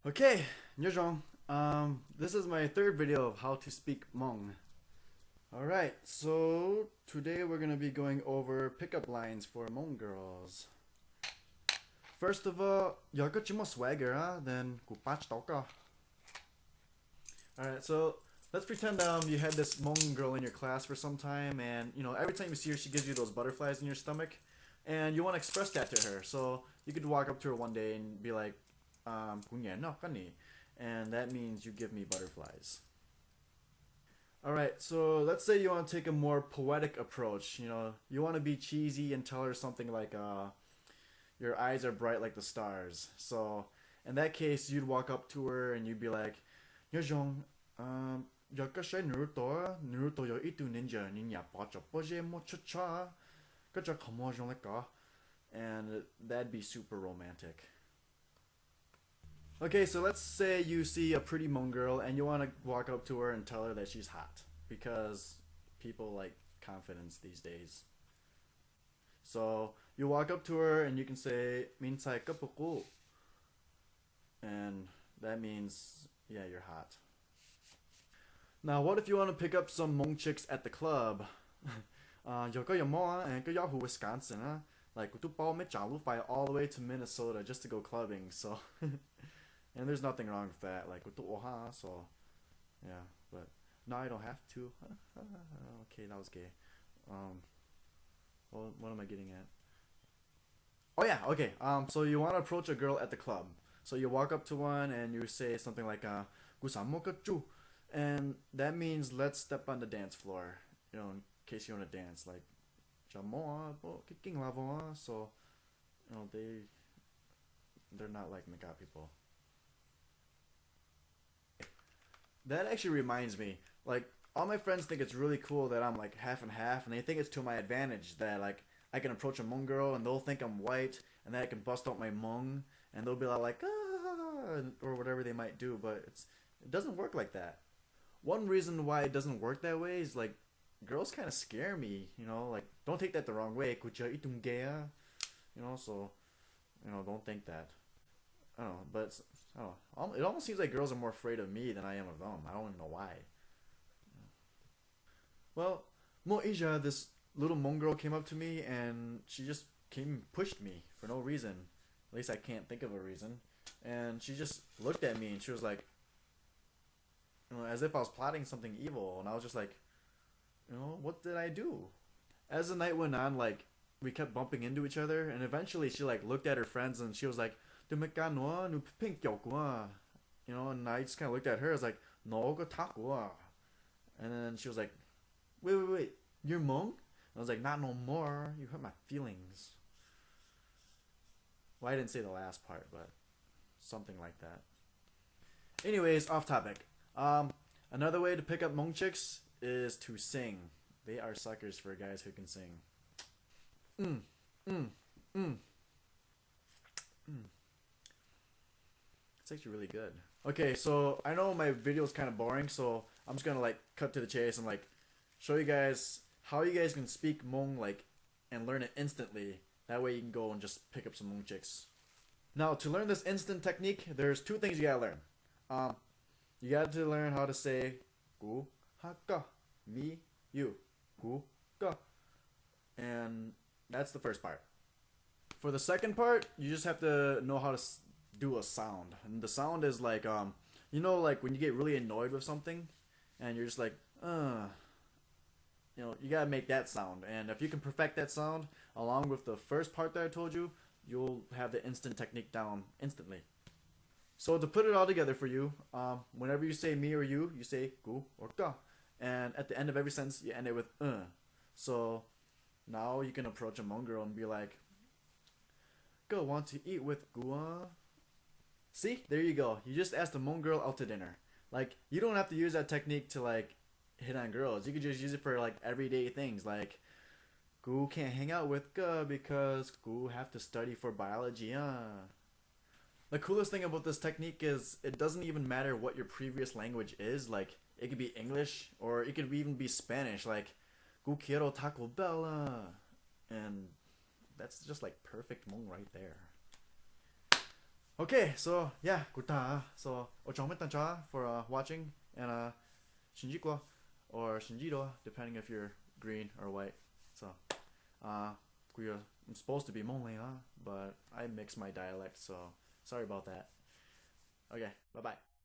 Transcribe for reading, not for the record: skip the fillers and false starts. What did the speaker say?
Okay, Nyojong. This is my third video of how to speak Hmong. Alright, so today we're gonna be going over pickup lines for Hmong girls. First of all, 여거 좀 swagger, then kupach toka. Alright, so let's pretend you had this Hmong girl in your class for some time, and every time you see her, she gives you those butterflies in your stomach, and you want to express that to her. So you could walk up to her one day and be like, and that means you give me butterflies. Alright, so let's say you want to take a more poetic approach. You want to be cheesy and tell her something like, your eyes are bright like the stars. So in that case, you'd walk up to her and you'd be like, Yojong, 여기서 누르도 요 이두 ninja niña pacho poje mo chacha kacha kamo joneka, and that'd be super romantic. Okay, so let's say you see a pretty Hmong girl and you want to walk up to her and tell her that she's hot, because people like confidence these days. So you walk up to her and you can say "Minsai kapuku," and that means yeah, you're hot. Now, what if you want to pick up some Hmong chicks at the club? Wisconsin, huh? Like, fly all the way to Minnesota just to go clubbing, so. And there's nothing wrong with that, like, so. Yeah, but no, I don't have to. Okay, that was gay. Well, what am I getting at? Oh yeah, okay. So you want to approach a girl at the club. So you walk up to one and you say something like, and that means let's step on the dance floor, in case you want to dance, like, so, they're not like Maga people. That actually reminds me, like, all my friends think it's really cool that I'm like half and half, and they think it's to my advantage that like I can approach a Hmong girl and they'll think I'm white, and that I can bust out my Hmong, and they'll be like, or whatever they might do, but it doesn't work like that. One reason why it doesn't work that way is like girls kind of scare me, like don't take that the wrong way, so don't think that. I don't know, but I don't know. It almost seems like girls are more afraid of me than I am of them. I don't even know why. Well, Mo Asia, this little Hmong girl came up to me and she just came and pushed me for no reason. At least I can't think of a reason. And she just looked at me and she was like, as if I was plotting something evil, and I was just like, what did I do? As the night went on, like, we kept bumping into each other, and eventually she like looked at her friends and she was like, and I just kind of looked at her. I was like, no, go talk. And then she was like, wait, you're Hmong? I was like, not no more. You hurt my feelings. Well, I didn't say the last part, but something like that. Anyways, off topic. Another way to pick up Hmong chicks is to sing. They are suckers for guys who can sing. It's actually really good. Okay, so I know my video is kind of boring, so I'm just gonna like cut to the chase and like show you guys how you guys can speak Hmong like and learn it instantly. That way you can go and just pick up some Hmong chicks. Now, to learn this instant technique, there's two things you gotta learn. You got to learn how to say gu, ha, ga, me, you, gu, ga, and that's the first part. For the second part, you just have to know how to do a sound, and the sound is like like when you get really annoyed with something, and you're just like you gotta make that sound, and if you can perfect that sound along with the first part that I told you, you'll have the instant technique down instantly. So to put it all together for you, whenever you say me or you say gu or ga. And at the end of every sentence, you end it with So now you can approach a Hmong girl and be like, go, want to eat with gua? See? There you go. You just asked a Hmong girl out to dinner. Like, you don't have to use that technique to like hit on girls. You could just use it for like everyday things, like gu can't hang out with ga because gu have to study for biology. The coolest thing about this technique is it doesn't even matter what your previous language is. Like, it could be English or it could even be Spanish. Like, gu quiero Taco Bell. And that's just like perfect Hmong right there. Okay, so yeah, good. So, 我们大家 for watching and 신지과 or 신지도, depending if you're green or white. So, uh, I'm supposed to be Hmong, but I mix my dialect, so sorry about that. Okay, bye bye.